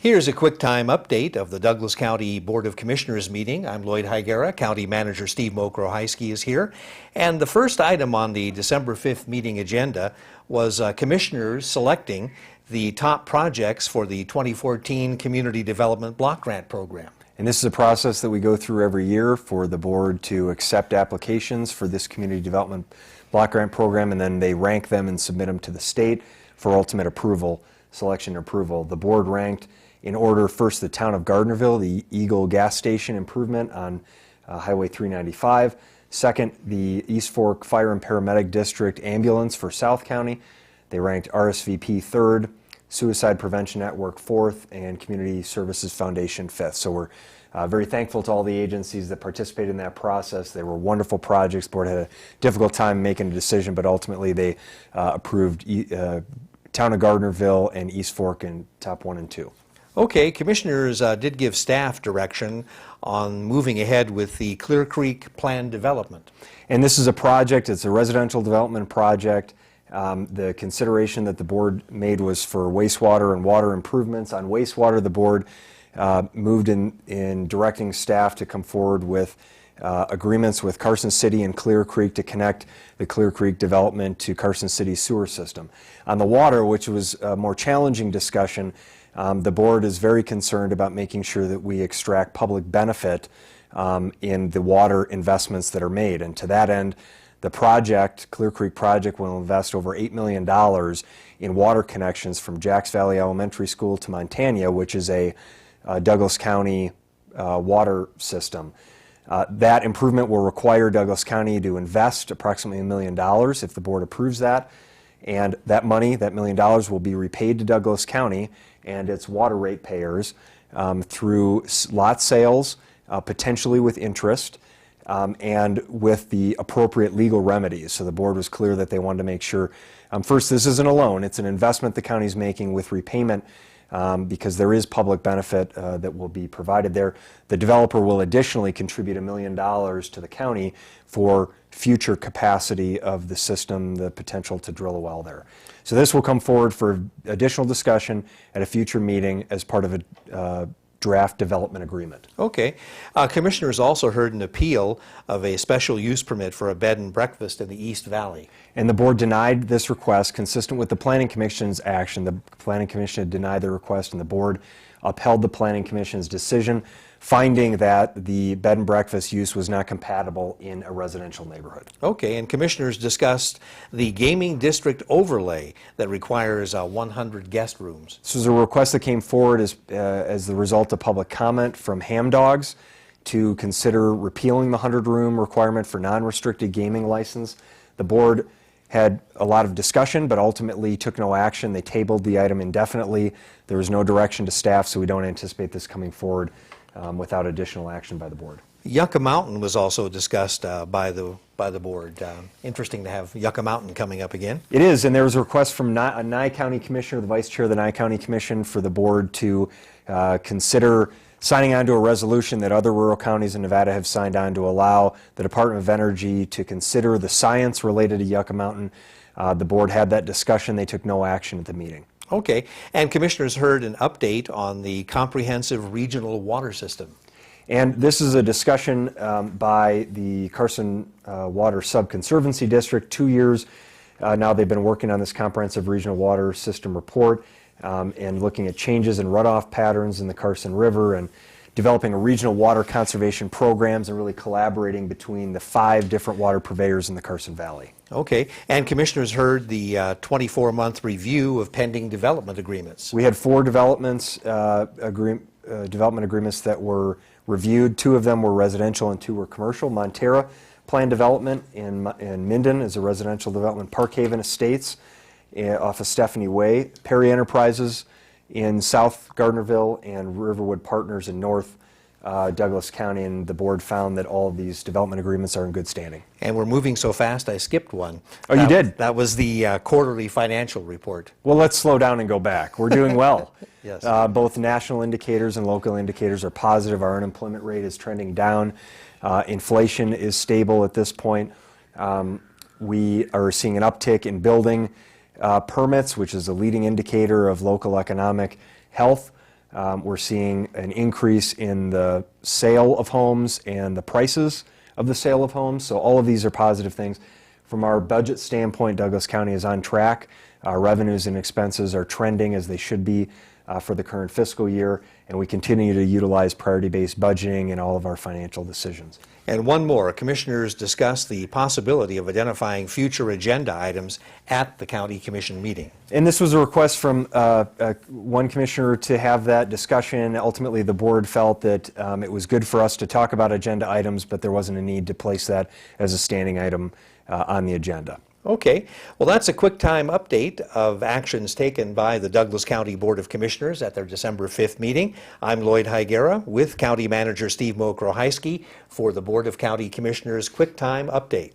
Here's a quick time update of the Douglas County Board of Commissioners meeting. I'm Lloyd Higuera. County Manager Steve Mokrohysky is here. And the first item on the December 5th meeting agenda was commissioners selecting the top projects for the 2014 Community Development Block Grant Program. And this is a process that we go through every year for the board to accept applications for this Community Development Block Grant Program, and then they rank them and submit them to the state for ultimate approval, selection and approval. The board ranked in order first the town of Gardnerville, the Eagle gas station improvement on Highway 395. Second, the East Fork Fire and Paramedic District ambulance for South County. They ranked RSVP third, Suicide Prevention Network fourth, and Community Services Foundation fifth. So we're very thankful to all the agencies that participated in that process. They were wonderful projects. The board had a difficult time making a decision, but ultimately they approved town of Gardnerville and East Fork in top 1 and 2. Okay, commissioners did give staff direction on moving ahead with the Clear Creek Plan Development. And this is a project, it's a residential development project. The consideration that the board made was for wastewater and water improvements. On wastewater, the board moved in directing staff to come forward with agreements with Carson City and Clear Creek to connect the Clear Creek development to Carson City's sewer system. On the water, which was a more challenging discussion, the board is very concerned about making sure that we extract public benefit in the water investments that are made. And to that end, the project, Clear Creek project, will invest over $8 million in water connections from Jacks Valley Elementary School to Montana, which is a Douglas County water system. That improvement will require Douglas County to invest approximately $1 million if the board approves that. And that money, that $1 million, will be repaid to Douglas County and its water ratepayers through lot sales, potentially with interest, and with the appropriate legal remedies. So the board was clear that they wanted to make sure, first, this isn't a loan, it's an investment the county's making with repayment because there is public benefit that will be provided there. The developer will additionally contribute $1 million to the county for future capacity of the system, the potential to drill a well there. So this will come forward for additional discussion at a future meeting as part of a draft development agreement. Okay. Commissioners also heard an appeal of a special use permit for a bed and breakfast in the East Valley. And the board denied this request consistent with the Planning Commission's action. The Planning Commission had denied the request and the board upheld the Planning Commission's decision, finding that the bed and breakfast use was not compatible in a residential neighborhood. Okay, and commissioners discussed the gaming district overlay that requires 100 guest rooms. This was a request that came forward as the result of public comment from Ham Dogs to consider repealing the 100-room requirement for non-restricted gaming license. The board had a lot of discussion, but ultimately took no action. They tabled the item indefinitely. There was no direction to staff, so we don't anticipate this coming forward without additional action by the board. Yucca Mountain was also discussed by the board. Interesting to have Yucca Mountain coming up again. It is, and there was a request from a Nye County Commissioner, the Vice Chair of the Nye County Commission, for the board to consider signing on to a resolution that other rural counties in Nevada have signed on to allow the Department of Energy to consider the science related to Yucca Mountain. The board had that discussion. They took no action at the meeting. Okay, and commissioners heard an update on the comprehensive regional water system. And this is a discussion by the Carson Water Subconservancy District. 2 years now they've been working on this comprehensive regional water system report and looking at changes in runoff patterns in the Carson River and developing a regional water conservation programs and really collaborating between the 5 different water purveyors in the Carson Valley. Okay, and commissioners heard the 24-month review of pending development agreements. We had 4 development agreements that were reviewed. 2 of them were residential and 2 were commercial. Montera Plan Development in Minden is a residential development. Parkhaven Estates off of Stephanie Way. Perry Enterprises in South Gardnerville, and Riverwood Partners in North Douglas County, and the board found that all of these development agreements are in good standing. And we're moving so fast I skipped one. Oh, you did? That was the quarterly financial report. Well, let's slow down and go back. We're doing well. Yes. Both national indicators and local indicators are positive. Our unemployment rate is trending down. Inflation is stable at this point. We are seeing an uptick in building permits, which is a leading indicator of local economic health. We're seeing an increase in the sale of homes and the prices of the sale of homes. So all of these are positive things. From our budget standpoint, Douglas County is on track. Our revenues and expenses are trending as they should be for the current fiscal year, and we continue to utilize priority-based budgeting in all of our financial decisions. And one more, commissioners discussed the possibility of identifying future agenda items at the county commission meeting. And this was a request from one commissioner to have that discussion. Ultimately, the board felt that it was good for us to talk about agenda items, but there wasn't a need to place that as a standing item on the agenda. Okay, well, that's a quick time update of actions taken by the Douglas County Board of Commissioners at their December 5th meeting. I'm Lloyd Higuera with County Manager Steve Mokrohajski for the Board of County Commissioners Quick Time Update.